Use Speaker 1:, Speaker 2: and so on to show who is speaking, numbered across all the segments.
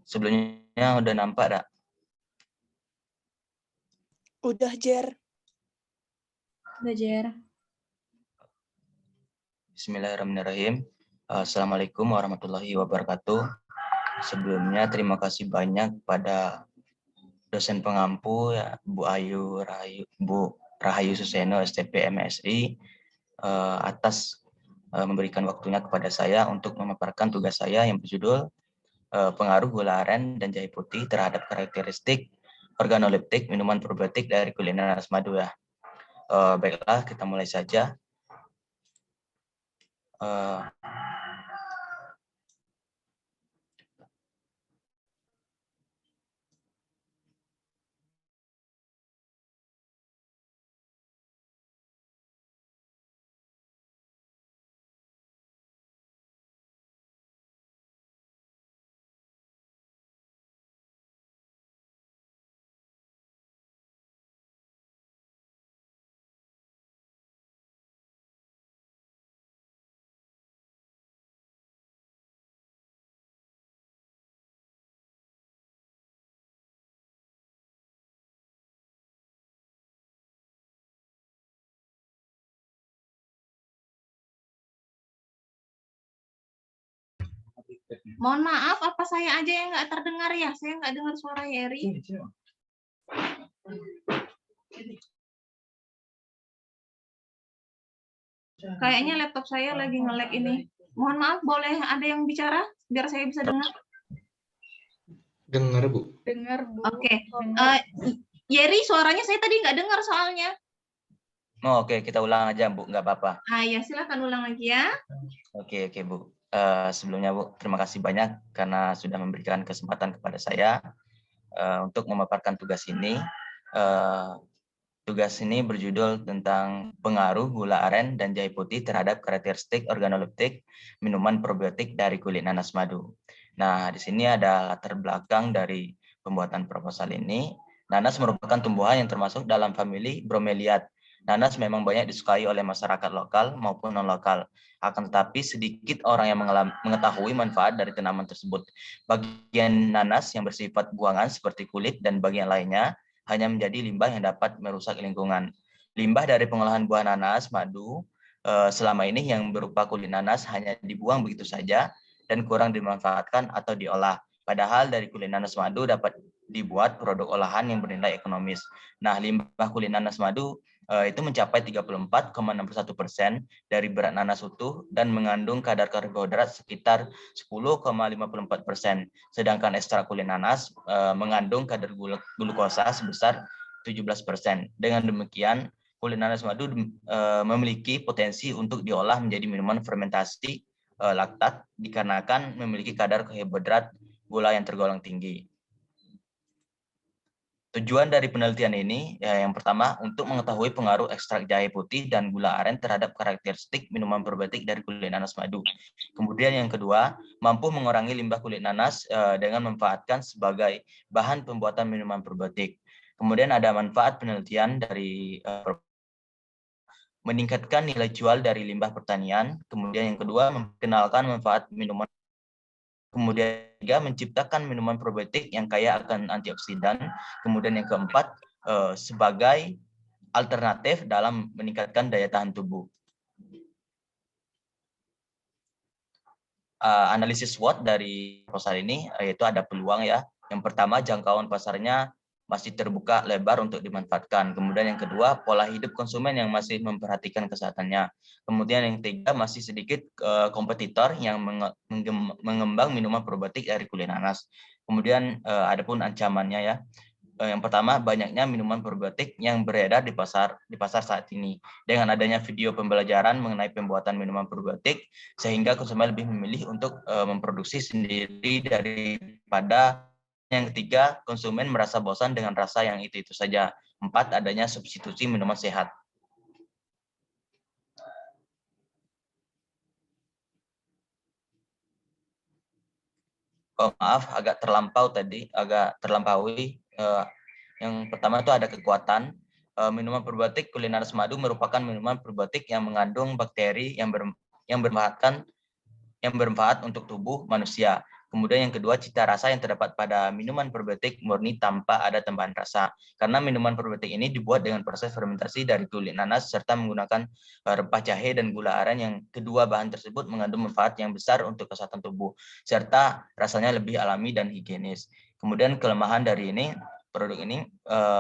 Speaker 1: Sebelumnya udah nampak, Dak?
Speaker 2: Udah, Jer.
Speaker 3: Udah, Jer.
Speaker 1: Bismillahirrahmanirrahim. Assalamualaikum warahmatullahi wabarakatuh. Sebelumnya terima kasih banyak pada dosen pengampu ya, Bu Rahayu Suseno STP MSI atas memberikan waktunya kepada saya untuk memaparkan tugas saya yang berjudul pengaruh gula aren dan jahe putih terhadap karakteristik organoleptik minuman probiotik dari kuliner nanas madu ya. Baiklah, kita mulai saja.
Speaker 3: Mohon maaf, apa saya aja yang nggak terdengar ya? Saya nggak dengar suara Yeri. Kayaknya laptop saya lagi nge-lag ini. Mohon maaf, boleh ada yang bicara biar saya bisa dengar?
Speaker 4: Dengar, Bu.
Speaker 3: Dengar, Bu. Oke. Yeri, suaranya saya tadi nggak dengar soalnya.
Speaker 1: Oke, kita ulang aja, Bu, nggak apa-apa.
Speaker 3: Ya, silakan ulang lagi ya.
Speaker 1: Oke, Bu. Sebelumnya, Bu, terima kasih banyak karena sudah memberikan kesempatan kepada saya untuk memaparkan tugas ini. Tugas ini berjudul tentang pengaruh gula aren dan jahe putih terhadap karakteristik organoleptik minuman probiotik dari kulit nanas madu. Nah, di sini ada latar belakang dari pembuatan proposal ini. Nanas merupakan tumbuhan yang termasuk dalam famili bromeliad. Nanas memang banyak disukai oleh masyarakat lokal maupun non-lokal. Akan tetapi sedikit orang yang mengetahui manfaat dari tanaman tersebut. Bagian nanas yang bersifat buangan seperti kulit dan bagian lainnya hanya menjadi limbah yang dapat merusak lingkungan. Limbah dari pengolahan buah nanas madu selama ini yang berupa kulit nanas hanya dibuang begitu saja dan kurang dimanfaatkan atau diolah. Padahal dari kulit nanas madu dapat dibuat produk olahan yang bernilai ekonomis. Nah, limbah kulit nanas madu itu mencapai 34,61% dari berat nanas utuh dan mengandung kadar karbohidrat sekitar 10,54%. Sedangkan ekstrak kulit nanas mengandung kadar glukosa sebesar 17%. Dengan demikian, kulit nanas madu memiliki potensi untuk diolah menjadi minuman fermentasi laktat dikarenakan memiliki kadar karbohidrat gula yang tergolong tinggi. Tujuan dari penelitian ini yang pertama untuk mengetahui pengaruh ekstrak jahe putih dan gula aren terhadap karakteristik minuman probiotik dari kulit nanas madu. Kemudian yang kedua, mampu mengurangi limbah kulit nanas dengan memanfaatkan sebagai bahan pembuatan minuman probiotik. Kemudian ada manfaat penelitian dari meningkatkan nilai jual dari limbah pertanian. Kemudian yang kedua, memperkenalkan manfaat minuman. Kemudian ketiga, menciptakan minuman probiotik yang kaya akan antioksidan. Kemudian yang keempat, sebagai alternatif dalam meningkatkan daya tahan tubuh. Analisis SWOT dari proposal ini yaitu ada peluang ya. Yang pertama, jangkauan pasarnya masih terbuka lebar untuk dimanfaatkan. Kemudian yang kedua, pola hidup konsumen yang masih memperhatikan kesehatannya. Kemudian yang ketiga, masih sedikit kompetitor yang mengembang minuman probiotik dari kulit nanas. Kemudian adapun ancamannya ya. Yang pertama, banyaknya minuman probiotik yang beredar di pasar saat ini. Dengan adanya video pembelajaran mengenai pembuatan minuman probiotik, sehingga konsumen lebih memilih untuk memproduksi sendiri daripada. Yang ketiga, konsumen merasa bosan dengan rasa yang itu-itu saja. 4, adanya substitusi minuman sehat. Maaf, agak terlampaui. Yang pertama itu ada kekuatan. Minuman probiotik kulit nanas madu merupakan minuman probiotik yang mengandung bakteri yang bermanfaat untuk tubuh manusia. Kemudian yang kedua, cita rasa yang terdapat pada minuman probiotik murni tanpa ada tambahan rasa. Karena minuman probiotik ini dibuat dengan proses fermentasi dari kulit nanas serta menggunakan rempah jahe dan gula aren, yang kedua bahan tersebut mengandung manfaat yang besar untuk kesehatan tubuh serta rasanya lebih alami dan higienis. Kemudian kelemahan dari produk ini,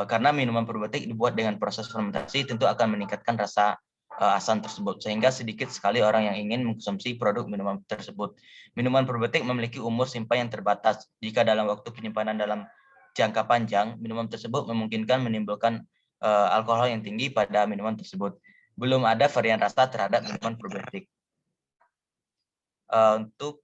Speaker 1: karena minuman probiotik dibuat dengan proses fermentasi, tentu akan meningkatkan rasa asam tersebut, sehingga sedikit sekali orang yang ingin mengkonsumsi produk minuman tersebut. Minuman probiotik memiliki umur simpan yang terbatas. Jika dalam waktu penyimpanan dalam jangka panjang, minuman tersebut memungkinkan menimbulkan alkohol yang tinggi pada minuman tersebut. Belum ada varian rasa terhadap minuman probiotik. Untuk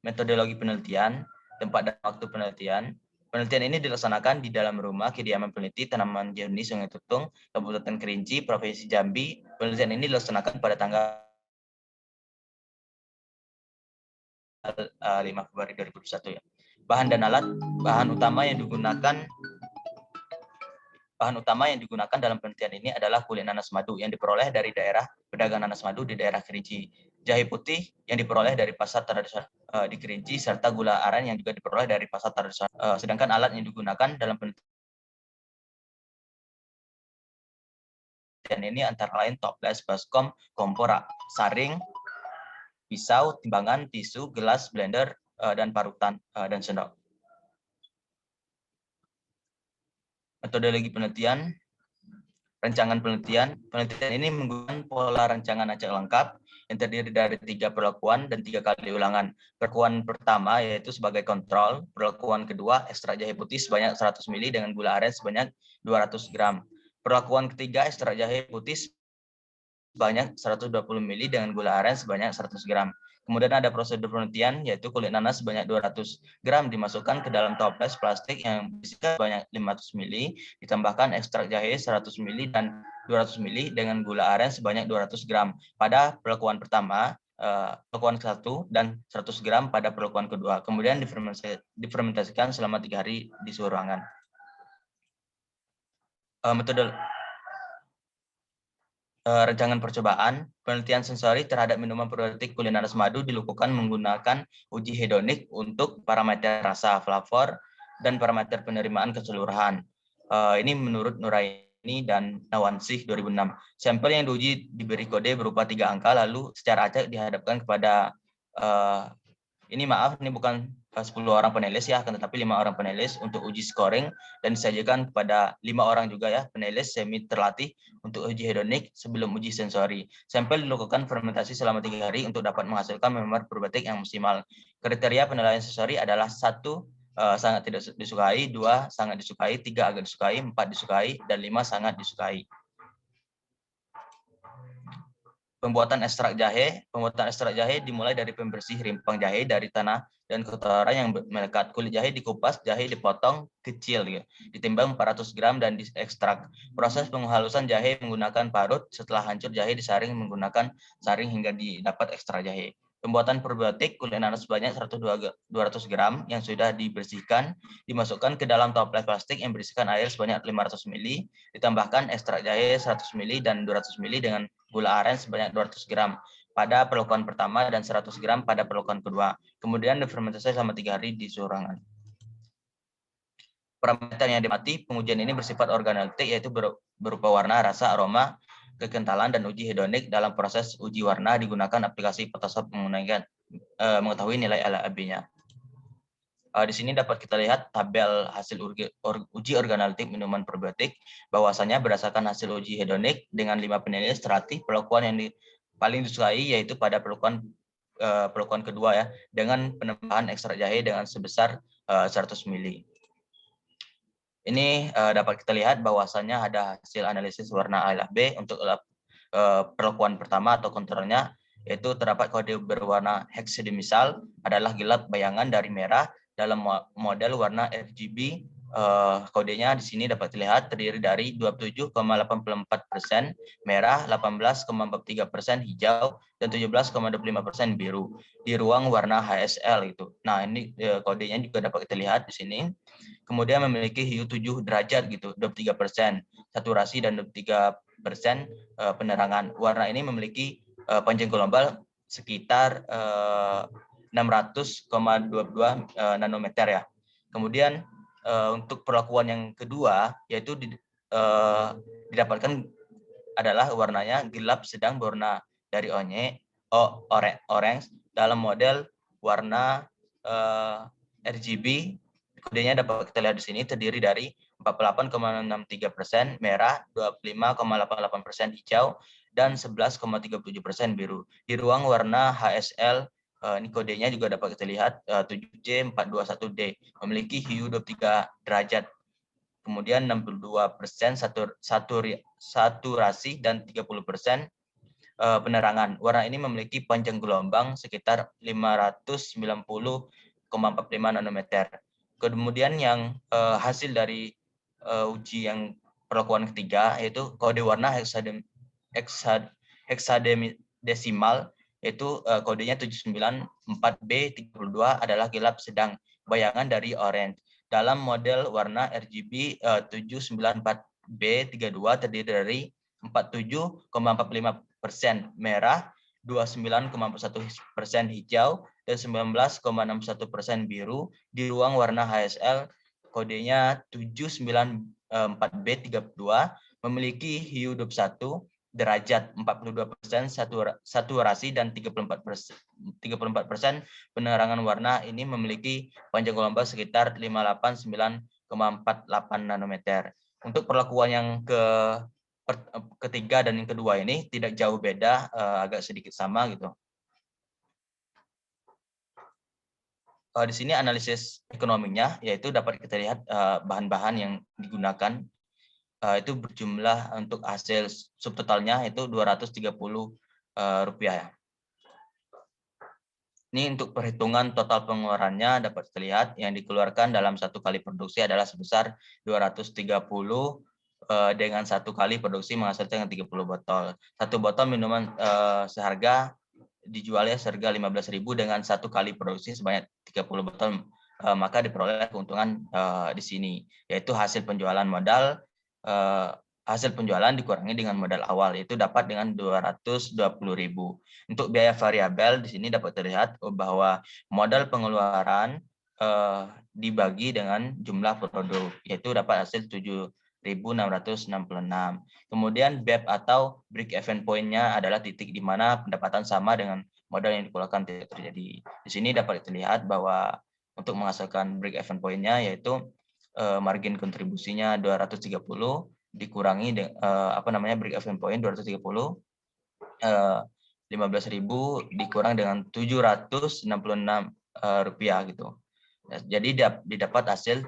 Speaker 1: metodologi penelitian, tempat dan waktu penelitian. Penelitian ini dilaksanakan di dalam rumah kediaman peneliti tanaman Jehuni Sungai Tutung, Kabupaten Kerinci, Provinsi Jambi. Penelitian ini dilaksanakan pada tanggal 5 Februari 2021 ya. Bahan dan alat, bahan utama yang digunakan dalam penelitian ini adalah kulit nanas madu yang diperoleh dari daerah pedagang nanas madu di daerah Kerinci, jahe putih yang diperoleh dari pasar tradisional di Kerinci, serta gula aren yang juga diperoleh dari pasar tradisional. Sedangkan alat yang digunakan dalam penelitian ini antara lain toples, baskom, kompor, saring, pisau, timbangan, tisu, gelas, blender, dan parutan dan sendok. Metodologi penelitian, rancangan penelitian. Penelitian ini menggunakan pola rancangan acak lengkap yang terdiri dari 3 perlakuan dan 3 kali ulangan. Perlakuan pertama yaitu sebagai kontrol, perlakuan kedua ekstrak jahe putih sebanyak 100 ml dengan gula aren sebanyak 200 gram. Perlakuan ketiga ekstrak jahe putih sebanyak 120 ml dengan gula aren sebanyak 100 gram. Kemudian ada prosedur penelitian, yaitu kulit nanas sebanyak 200 gram dimasukkan ke dalam toples plastik yang berisikan sebanyak 500 ml, ditambahkan ekstrak jahe 100 ml dan 200 ml dengan gula aren sebanyak 200 gram. Pada perlakuan pertama, perlakuan 1 dan 100 gram pada perlakuan kedua. Kemudian difermentasikan selama 3 hari di suhu ruangan. Metode rancangan percobaan, penelitian sensori terhadap minuman probiotik kulit nanas madu dilakukan menggunakan uji hedonik untuk parameter rasa, flavor, dan parameter penerimaan keseluruhan. Ini menurut Nuraini dan Nawansih 2006. Sampel yang diuji diberi kode berupa 3 angka, lalu secara acak dihadapkan kepada ini bukan 10 orang penulis ya, akan tetapi 5 orang penulis untuk uji scoring, dan disajikan kepada 5 orang juga ya penulis semi terlatih untuk uji hedonik sebelum uji sensori. Sampel dilakukan fermentasi selama 3 hari untuk dapat menghasilkan minuman probiotik yang maksimal. Kriteria penilaian sensori adalah 1 sangat tidak disukai, 2 sangat disukai, 3 agak disukai, 4 disukai, dan 5 sangat disukai. Pembuatan ekstrak jahe. Pembuatan ekstrak jahe dimulai dari pembersih rimpang jahe dari tanah dan kotoran yang melekat. Kulit jahe dikupas, jahe dipotong kecil, ditimbang 400 gram dan diekstrak. Proses penghalusan jahe menggunakan parut. Setelah hancur jahe disaring menggunakan saring hingga didapat ekstrak jahe. Pembuatan probiotik kulit nanas sebanyak 200 gram yang sudah dibersihkan, dimasukkan ke dalam toples plastik yang berisikan air sebanyak 500 ml, ditambahkan ekstrak jahe 100 ml dan 200 ml dengan gula aren sebanyak 200 gram pada perlakuan pertama dan 100 gram pada perlakuan kedua. Kemudian difermentasi selama 3 hari di suhu ruangan. Parameter yang dimati pengujian ini bersifat organoleptik, yaitu berupa warna, rasa, aroma, kekentalan, dan uji hedonik. Dalam proses uji warna digunakan aplikasi Photoshop mengetahui nilai LAB-nya. Di sini dapat kita lihat tabel hasil uji organoleptik minuman probiotik, bahwasanya berdasarkan hasil uji hedonik dengan 5 penulis terlatih, perlakuan yang paling disukai yaitu pada perlakuan kedua ya, dengan penambahan ekstrak jahe dengan sebesar 100 ml. Ini dapat kita lihat bahwasanya ada hasil analisis warna A dan B untuk perlakuan pertama atau kontrolnya, yaitu terdapat kode berwarna heksademisal adalah gelap bayangan dari merah dalam model warna RGB. Kodenya di sini dapat dilihat terdiri dari 27,84% merah, 18,43% hijau, dan 17,25% biru di ruang warna HSL itu. Nah, ini kodenya juga dapat kita lihat di sini. Kemudian memiliki hue 7 derajat gitu, 23%, saturasi dan 23% penerangan. Warna ini memiliki panjang global sekitar 600,22 nanometer ya. Kemudian untuk perlakuan yang kedua yaitu didapatkan adalah warnanya gelap sedang berwarna dari orange dalam model warna RGB. Kodenya dapat kita lihat di sini terdiri dari 48,63% merah, 25,88% hijau, dan 11,37% biru. Di ruang warna HSL, ini kodenya juga dapat kita lihat 7J421D, memiliki hue 23 derajat. Kemudian 62% saturasi dan 30% penerangan. Warna ini memiliki panjang gelombang sekitar 590,45 nanometer. Kemudian yang hasil dari uji yang perlakuan ketiga yaitu kode warna heksadesimal, yaitu kodenya 794B32 adalah gelap sedang, bayangan dari orange. Dalam model warna RGB 794B32 terdiri dari 47,45% merah, 29,41% hijau, dan 19,61% biru. Di ruang warna HSL, kodenya 794B32, memiliki hue 21 derajat, 42% saturasi, dan 34% penerangan. Warna ini memiliki panjang gelombang sekitar 589,48 nanometer. Untuk perlakuan yang ketiga dan yang kedua ini tidak jauh beda, agak sedikit sama gitu. Di sini analisis ekonominya, yaitu dapat kita lihat bahan-bahan yang digunakan itu berjumlah untuk hasil subtotalnya itu Rp230 ya. Ini untuk perhitungan total pengeluarannya dapat terlihat yang dikeluarkan dalam satu kali produksi adalah sebesar 230 dengan satu kali produksi menghasilkan 30 botol. Satu botol minuman seharga dijualnya seharga 15.000 dengan satu kali produksi sebanyak 30 botol, maka diperoleh keuntungan di sini, yaitu hasil penjualan modal. Hasil penjualan dikurangi dengan modal awal, yaitu dapat dengan 220.000. Untuk biaya variabel di sini dapat terlihat bahwa modal pengeluaran dibagi dengan jumlah produk, yaitu dapat hasil 7.666. Kemudian BEP atau break even point-nya adalah titik di mana pendapatan sama dengan modal yang dikeluarkan tidak terjadi. Di sini dapat terlihat bahwa untuk menghasilkan break even point-nya yaitu margin kontribusinya 230 dikurangi break even point 230, 15.000 dikurang dengan 766 rupiah gitu. Jadi didapat hasil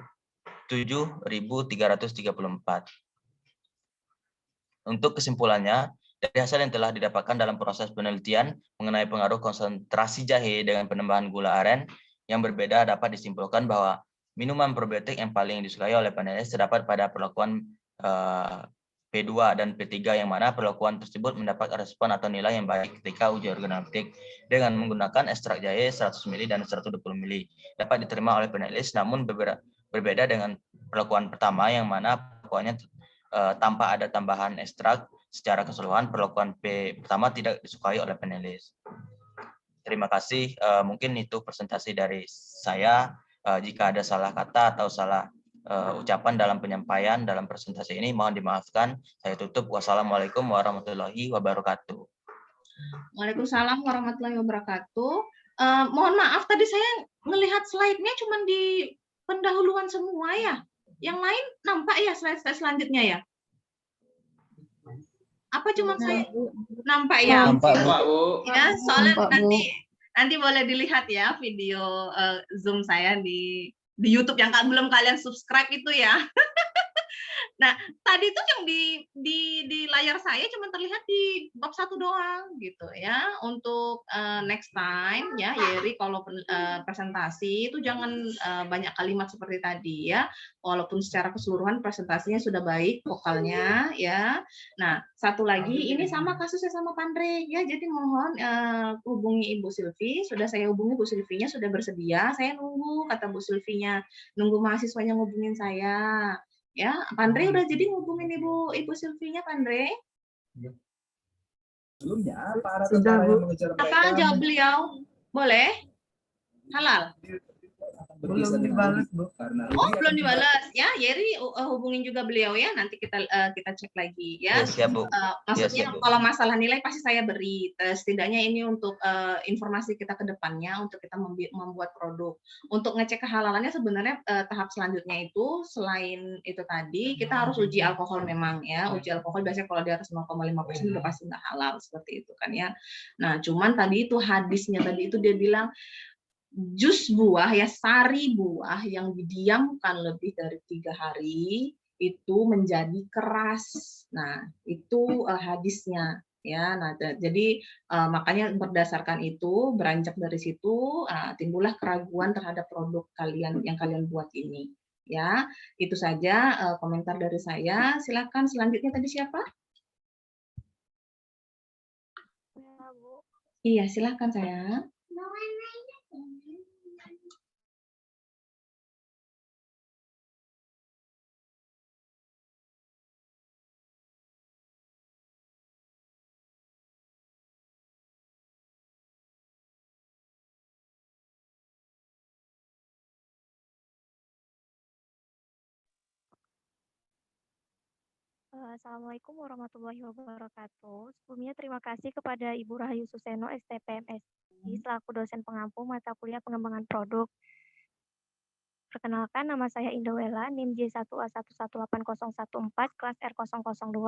Speaker 1: 7.334. Untuk kesimpulannya, dari hasil yang telah didapatkan dalam proses penelitian mengenai pengaruh konsentrasi jahe dengan penambahan gula aren yang berbeda, dapat disimpulkan bahwa minuman probiotik yang paling disukai oleh panelis terdapat pada perlakuan P2 dan P3, yang mana perlakuan tersebut mendapat respon atau nilai yang baik ketika uji organoleptik dengan menggunakan ekstrak jahe 100 ml dan 120 ml. Dapat diterima oleh panelis, namun berbeda dengan perlakuan pertama yang mana perlakuannya tanpa ada tambahan ekstrak. Secara keseluruhan, perlakuan P pertama tidak disukai oleh panelis. Terima kasih. Mungkin itu presentasi dari saya. Jika ada salah kata atau salah ucapan dalam penyampaian dalam presentasi ini, mohon dimaafkan. Saya tutup. Wassalamualaikum warahmatullahi wabarakatuh.
Speaker 3: Waalaikumsalam warahmatullahi wabarakatuh. Mohon maaf, tadi saya melihat slide-nya cuma di pendahuluan semua ya. Yang lain nampak ya slide selanjutnya ya? Apa cuma saya nampak ya?
Speaker 4: Nampak, Bu.
Speaker 3: Ya, soalnya nanti boleh dilihat ya video Zoom saya di YouTube yang belum kalian subscribe itu ya. Nah, tadi tuh yang di layar saya cuma terlihat di bab 1 doang gitu ya. Untuk next time ya, Yeri kalau presentasi itu jangan banyak kalimat seperti tadi ya. Walaupun secara keseluruhan presentasinya sudah baik vokalnya ya. Nah, satu lagi ini sama kasusnya sama Pandre ya. Jadi mohon hubungi Ibu Silvi. Sudah saya hubungi Bu Silvinya, sudah bersedia. Saya nunggu kata Bu Silvinya, nunggu mahasiswanya ngubungin saya. Ya, Pandre udah jadi ngubungin Ibu Silvinya, Pandre?
Speaker 4: Sebelumnya, para
Speaker 5: Sudah,
Speaker 4: tentara
Speaker 5: Bu.
Speaker 4: yang mengejar
Speaker 3: Apa
Speaker 4: mereka
Speaker 3: jawab beliau? Boleh? Halal?
Speaker 4: berpisah
Speaker 5: Belum
Speaker 4: dengan
Speaker 5: dibalas,
Speaker 4: Udi,
Speaker 5: Bu.
Speaker 4: karena
Speaker 3: Oh,
Speaker 4: Udi
Speaker 3: belum
Speaker 4: akan
Speaker 3: dibalas ya. Yeri hubungin juga beliau ya. Nanti kita cek lagi ya.
Speaker 1: Ya, siap, Bu.
Speaker 3: Maksudnya
Speaker 1: siap, Bu.
Speaker 3: kalau masalah nilai pasti saya beri. Setidaknya ini untuk informasi kita ke depannya untuk kita membuat produk. Untuk ngecek kehalalannya sebenarnya tahap selanjutnya itu selain itu tadi kita harus uji alkohol memang ya. Uji alkohol biasanya kalau di atas 0,5% udah pasti nggak halal seperti itu kan ya. Nah, cuman tadi itu hadisnya tadi itu dia bilang jus buah ya, sari buah yang didiamkan lebih dari 3 hari itu menjadi keras. Nah, itu hadisnya ya. Nah, jadi makanya berdasarkan itu, beranjak dari situ timbullah keraguan terhadap produk kalian yang kalian buat ini. Ya, itu saja komentar dari saya. Silakan selanjutnya tadi siapa? Iya, silakan saya.
Speaker 6: Assalamualaikum warahmatullahi wabarakatuh. Sebelumnya terima kasih kepada Ibu Rahayu Suseno, STPMSI, selaku dosen pengampu mata kuliah pengembangan produk. Perkenalkan, nama saya Indowela, NIM J1A118014, kelas R002.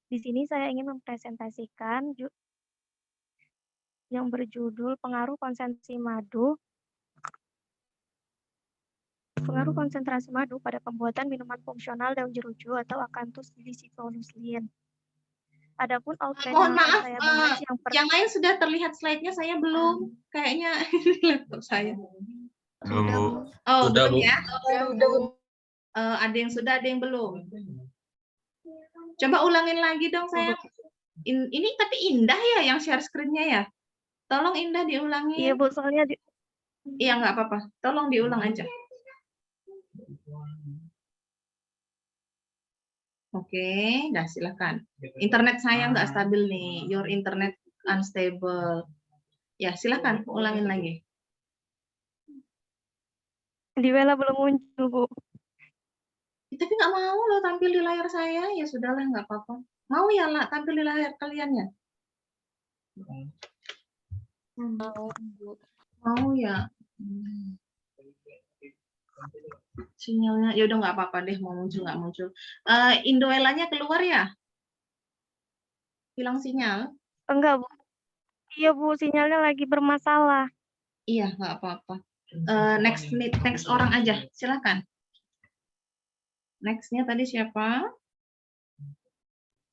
Speaker 6: Di sini saya ingin mempresentasikan yang berjudul Pengaruh konsentrasi madu pada pembuatan minuman fungsional daun jeruju atau Acanthus deliciosus. Adapun outline
Speaker 3: Mohon
Speaker 6: yang akan
Speaker 3: maaf,
Speaker 6: saya bahas
Speaker 3: yang lain sudah terlihat slide-nya, saya belum. Kayaknya laptop saya.
Speaker 7: Belum, Bu.
Speaker 3: Oh,
Speaker 7: Sudah,
Speaker 3: belum
Speaker 7: Bu.
Speaker 3: ya? Ada yang sudah, ada yang belum. Coba ulangin lagi dong saya. Ini tapi Indah ya yang share screen-nya ya? Tolong Indah diulangin.
Speaker 6: Iya, Bu, soalnya
Speaker 3: Iya, nggak apa-apa. Tolong diulang aja. Oke, dah silakan. Internet saya nggak stabil nih. Your internet unstable. Ya, silakan ulangin lagi.
Speaker 6: Indowela belum muncul, Bu.
Speaker 3: Tapi nggak mau loh tampil di layar saya. Ya sudahlah, nggak apa-apa. Mau ya lah tampil di layar kalian ya? Mau ya. Sinyalnya ya udah nggak apa-apa deh, mau muncul nggak muncul. Indowelanya keluar ya? Hilang sinyal?
Speaker 6: Enggak, Bu. Iya, Bu, sinyalnya lagi bermasalah.
Speaker 3: Iya, nggak apa-apa. Next orang aja, silakan. Next-nya tadi siapa?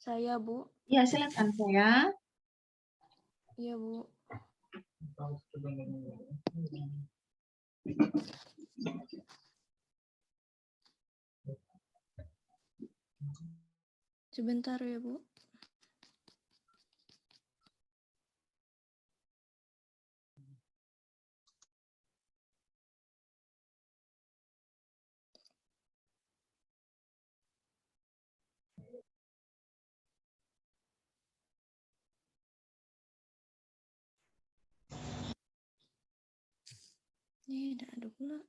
Speaker 2: Saya, Bu.
Speaker 3: Iya, silakan saya.
Speaker 2: Iya, Bu. Sebentar ya, Bu. Ini tidak ada pula.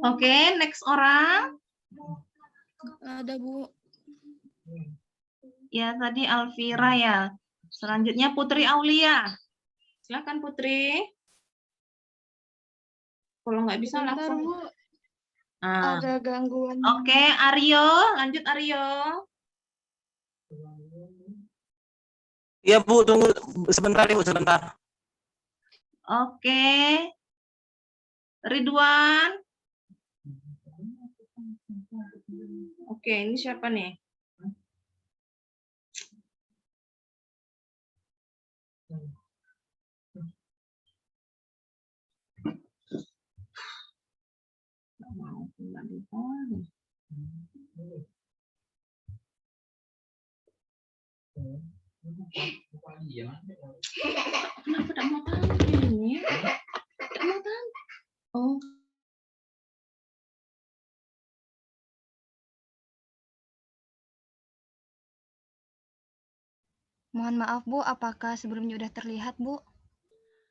Speaker 3: Oke, next orang.
Speaker 2: Ada, Bu.
Speaker 3: Ya, tadi Alvira ya. Selanjutnya Putri Aulia. Silakan Putri. Kalau nggak bisa
Speaker 2: Sebentar,
Speaker 3: langsung.
Speaker 2: Bu.
Speaker 3: Ah.
Speaker 2: Ada gangguan.
Speaker 3: Oke, Aryo. Lanjut Aryo.
Speaker 7: Iya, Bu, tunggu sebentar, Ibu, sebentar.
Speaker 3: Oke. Ridwan. Oke, ini siapa nih? Kenapa tidak mau tampil ini? Tidak mau tampil. Oh.
Speaker 5: Mohon maaf Bu, apakah sebelumnya udah terlihat Bu?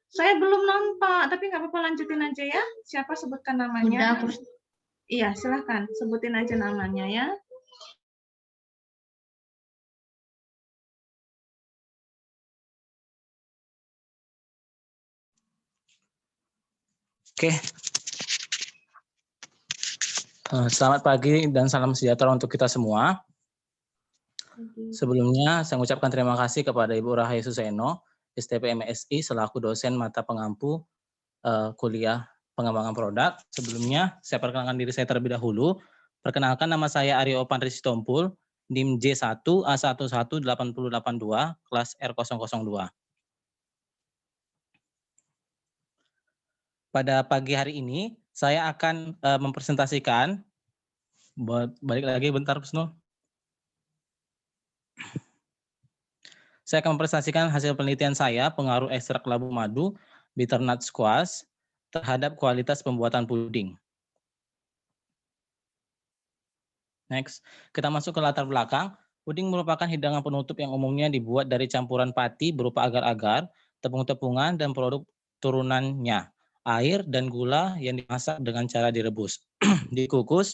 Speaker 3: Saya belum nampak, tapi nggak apa-apa, lanjutin aja ya. Siapa sebutkan namanya? Iya, silahkan sebutin aja namanya ya.
Speaker 7: Oke. Selamat pagi dan salam sejahtera untuk kita semua. Sebelumnya, saya mengucapkan terima kasih kepada Ibu Rahayu Suseno, STP MSI, selaku dosen mata pengampu kuliah pengembangan produk. Sebelumnya, saya perkenalkan diri saya terlebih dahulu. Perkenalkan, nama saya Aryo Panrisi Tompul, NIM J1 A11882, kelas R002. Pada pagi hari ini, saya akan mempresentasikan, balik lagi bentar, Kusnul. Saya akan mempresentasikan hasil penelitian saya, pengaruh ekstrak labu madu, bitternut squash, terhadap kualitas pembuatan puding. Next, kita masuk ke latar belakang. Puding merupakan hidangan penutup yang umumnya dibuat dari campuran pati berupa agar-agar, tepung-tepungan, dan produk turunannya, air dan gula yang dimasak dengan cara direbus, dikukus,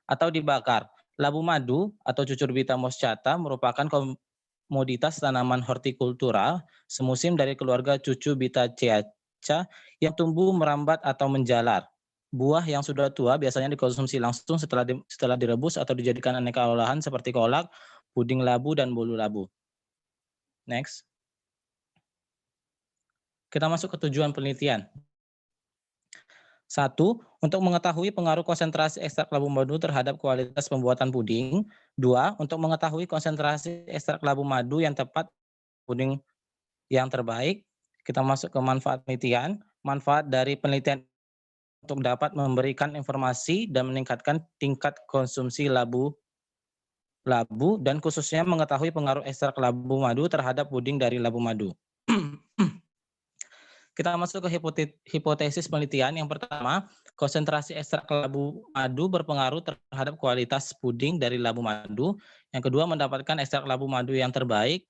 Speaker 7: atau dibakar. Labu madu atau cucurbita moschata merupakan komoditas tanaman hortikultural semusim dari keluarga Cucurbitaceae yang tumbuh merambat atau menjalar. Buah yang sudah tua biasanya dikonsumsi langsung setelah direbus atau dijadikan aneka olahan seperti kolak, puding labu, dan bolu labu. Next. Kita masuk ke tujuan penelitian. 1. Untuk mengetahui pengaruh konsentrasi ekstrak labu madu terhadap kualitas pembuatan puding. 2. Untuk mengetahui konsentrasi ekstrak labu madu yang tepat puding yang terbaik. Kita masuk ke manfaat penelitian. Manfaat dari penelitian untuk dapat memberikan informasi dan meningkatkan tingkat konsumsi labu dan khususnya mengetahui pengaruh ekstrak labu madu terhadap puding dari labu madu. Kita masuk ke hipotesis penelitian. Yang pertama, konsentrasi ekstrak labu madu berpengaruh terhadap kualitas puding dari labu madu. Yang kedua, mendapatkan ekstrak labu madu yang terbaik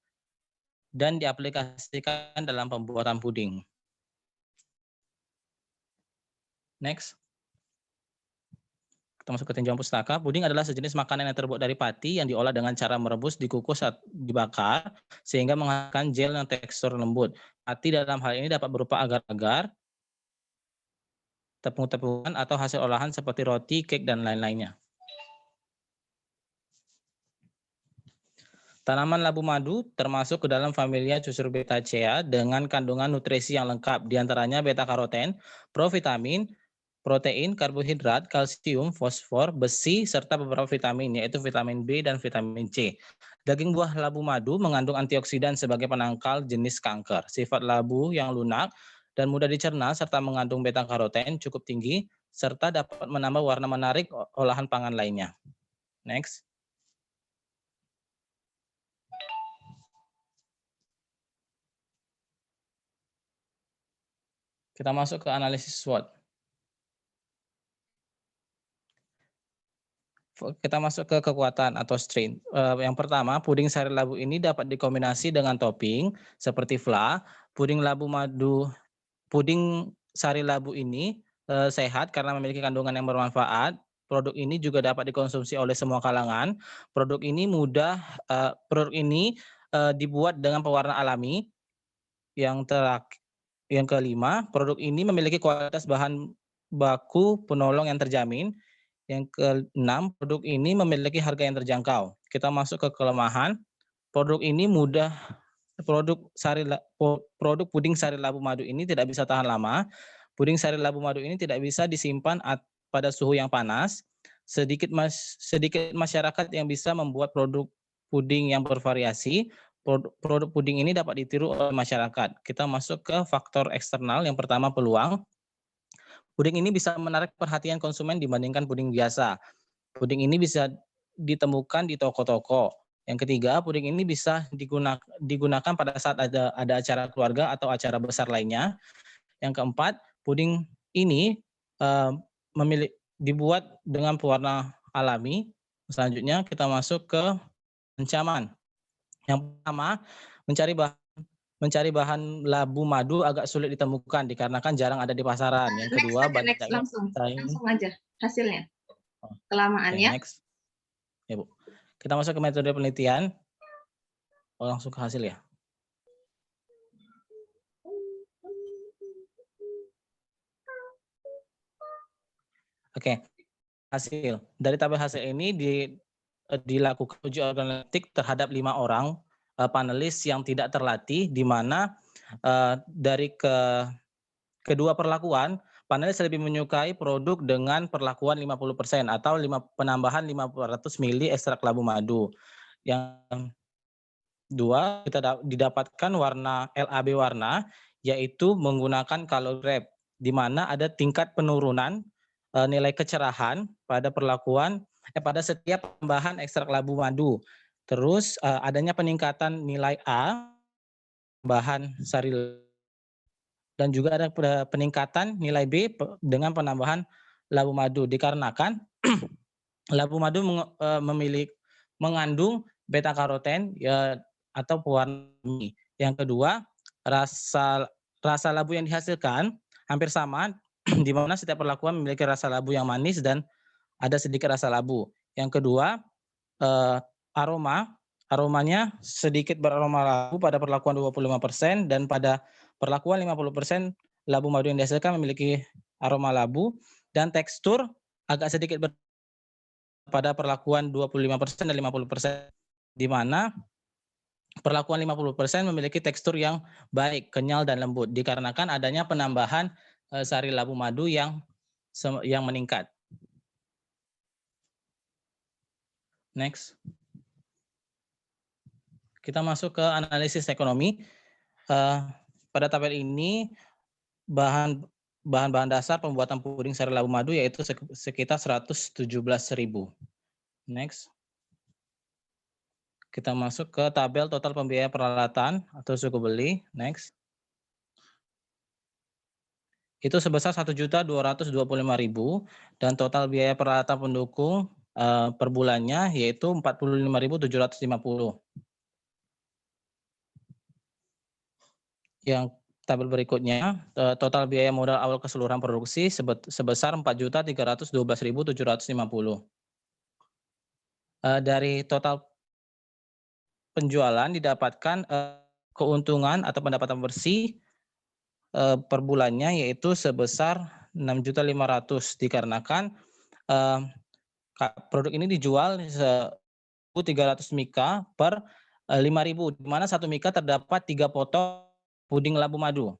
Speaker 7: dan diaplikasikan dalam pembuatan puding. Next. Kita masuk ke tinjauan pustaka. Puding adalah sejenis makanan yang terbuat dari pati yang diolah dengan cara merebus, dikukus, atau dibakar sehingga menghasilkan gel yang tekstur lembut. Pati dalam hal ini dapat berupa agar-agar, tepung-tepungan, atau hasil olahan seperti roti, cake, dan lain-lainnya. Tanaman labu madu termasuk ke dalam familia Cucurbitaceae dengan kandungan nutrisi yang lengkap, diantaranya beta-karoten, provitamin, protein, karbohidrat, kalsium, fosfor, besi, serta beberapa vitamin, yaitu vitamin B dan vitamin C. Daging buah labu madu mengandung antioksidan sebagai penangkal jenis kanker. Sifat labu yang lunak dan mudah dicerna serta mengandung beta-karoten cukup tinggi, serta dapat menambah warna menarik olahan pangan lainnya. Next. Kita masuk ke analisis SWOT. Kita masuk ke kekuatan atau strength. Yang pertama, puding sari labu ini dapat dikombinasi dengan topping seperti fla. Puding sari labu ini sehat karena memiliki kandungan yang bermanfaat. Produk ini juga dapat dikonsumsi oleh semua kalangan. Produk ini dibuat dengan pewarna alami. Yang kelima, produk ini memiliki kualitas bahan baku penolong yang terjamin. Yang keenam, produk ini memiliki harga yang terjangkau. Kita masuk ke kelemahan. Produk puding sari labu madu ini tidak bisa tahan lama. Puding sari labu madu ini tidak bisa disimpan pada suhu yang panas. Sedikit masyarakat yang bisa membuat produk puding yang bervariasi. Produk puding ini dapat ditiru oleh masyarakat. Kita masuk ke faktor eksternal. Yang pertama, peluang. Puding ini bisa menarik perhatian konsumen dibandingkan puding biasa. Puding ini bisa ditemukan di toko-toko. Yang ketiga, puding ini bisa digunakan pada saat ada acara keluarga atau acara besar lainnya. Yang keempat, puding ini dibuat dengan pewarna alami. Selanjutnya kita masuk ke ancaman. Yang pertama, Mencari bahan labu madu agak sulit ditemukan dikarenakan jarang ada di pasaran. Yang
Speaker 3: Next
Speaker 7: kedua,
Speaker 3: aja, next
Speaker 7: banyaknya
Speaker 3: langsung
Speaker 7: pesaing.
Speaker 3: aja hasilnya.
Speaker 7: Oh,
Speaker 3: Kelamaan
Speaker 7: Oke,
Speaker 3: ya.
Speaker 7: next. Ya, Bu. Kita masuk ke metode penelitian. Oh, langsung ke hasil ya. Oke, hasil. Dari tabel hasil ini dilakukan uji organoleptik terhadap 5 orang panelis yang tidak terlatih, di mana dari kedua perlakuan, panelis lebih menyukai produk dengan perlakuan 50% atau penambahan 500 ml ekstrak labu madu. Yang dua, kita didapatkan warna LAB warna, yaitu menggunakan color graph, di mana ada tingkat penurunan nilai kecerahan pada pada setiap tambahan ekstrak labu madu. Terus adanya peningkatan nilai A, bahan sari, dan juga ada peningkatan nilai B dengan penambahan labu madu, dikarenakan labu madu mengandung beta karoten ya, atau pewarna. Yang kedua, rasa labu yang dihasilkan hampir sama, di mana setiap perlakuan memiliki rasa labu yang manis dan ada sedikit rasa labu. Yang kedua, aromanya sedikit beraroma labu pada perlakuan 25% dan pada perlakuan 50% labu madu yang dihasilkan memiliki aroma labu, dan tekstur agak sedikit pada perlakuan 25% dan 50%, di mana perlakuan 50% memiliki tekstur yang baik, kenyal dan lembut dikarenakan adanya penambahan sari labu madu yang meningkat. Next. Kita masuk ke analisis ekonomi. Pada tabel ini bahan-bahan dasar pembuatan puding sari labu madu yaitu sekitar 117.000. Next. Kita masuk ke tabel total pembiayaan peralatan atau suku beli. Next. Itu sebesar 1.225.000 dan total biaya peralatan pendukung per bulannya yaitu 45.750. Yang tabel berikutnya, total biaya modal awal keseluruhan produksi sebesar 4.312.750. Dari total penjualan didapatkan keuntungan atau pendapatan bersih per bulannya yaitu sebesar 6.500.000 dikarenakan produk ini dijual 1.300 mika per 5.000, di mana 1 mika terdapat 3 potong puding labu madu.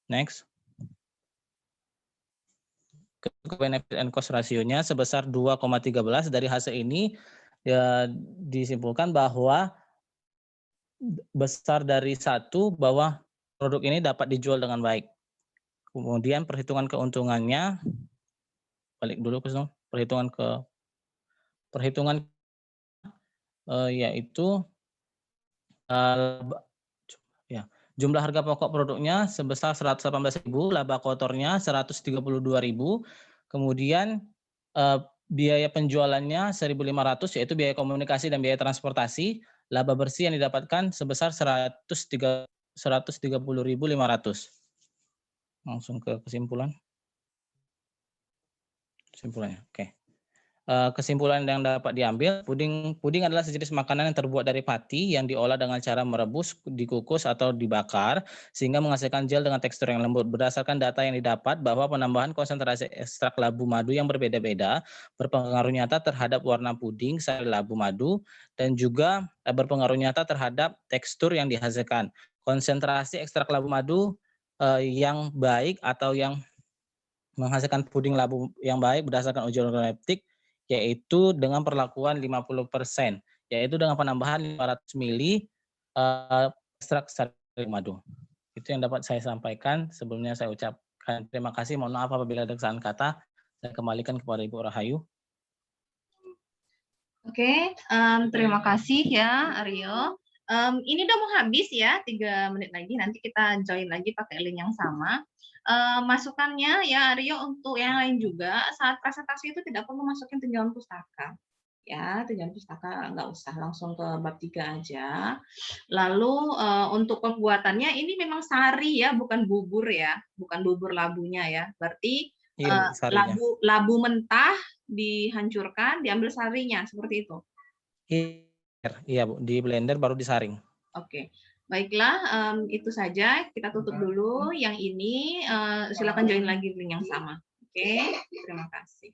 Speaker 7: Next. Benefit and cost rasionya sebesar 2,13. Dari hasil ini ya, disimpulkan bahwa besar dari 1 bahwa produk ini dapat dijual dengan baik. Kemudian perhitungan keuntungannya, balik dulu ke sini, perhitungan yaitu ya, jumlah harga pokok produknya sebesar 118.000, laba kotornya 132.000, kemudian biaya penjualannya 1.500 yaitu biaya komunikasi dan biaya transportasi, laba bersih yang didapatkan sebesar 130.500. Langsung ke kesimpulannya. Oke. Kesimpulan yang dapat diambil, puding adalah sejenis makanan yang terbuat dari pati yang diolah dengan cara merebus, dikukus atau dibakar sehingga menghasilkan gel dengan tekstur yang lembut. Berdasarkan data yang didapat bahwa penambahan konsentrasi ekstrak labu madu yang berbeda-beda berpengaruh nyata terhadap warna puding sari labu madu dan juga berpengaruh nyata terhadap tekstur yang dihasilkan. Konsentrasi ekstrak labu madu yang baik atau yang menghasilkan puding labu yang baik berdasarkan uji organoleptik yaitu dengan perlakuan 50%, yaitu dengan penambahan 500 ml ekstrak sari madu. Itu yang dapat saya sampaikan. Sebelumnya saya ucapkan terima kasih. Mohon maaf apabila ada kesalahan kata. Saya kembalikan kepada Ibu Rahayu.
Speaker 3: Oke, terima kasih ya Aryo. Ini udah mau habis ya, 3 menit lagi. Nanti kita join lagi pakai link yang sama. Masukannya ya Aryo untuk yang lain juga, saat presentasi itu tidak perlu masukin tinjauan pustaka. ya, tujuan pustaka nggak usah, langsung ke bab 3 aja. Lalu untuk pembuatannya ini memang sari ya, bukan bubur ya, bukan bubur labunya ya. Berarti
Speaker 7: Iya, Bu, sarinya.
Speaker 3: labu mentah dihancurkan, diambil sarinya seperti itu.
Speaker 7: Iya, Bu, di blender baru disaring.
Speaker 3: Oke. Baiklah, itu saja. Kita tutup dulu. Yang ini silakan join lagi link yang sama. Oke, terima kasih.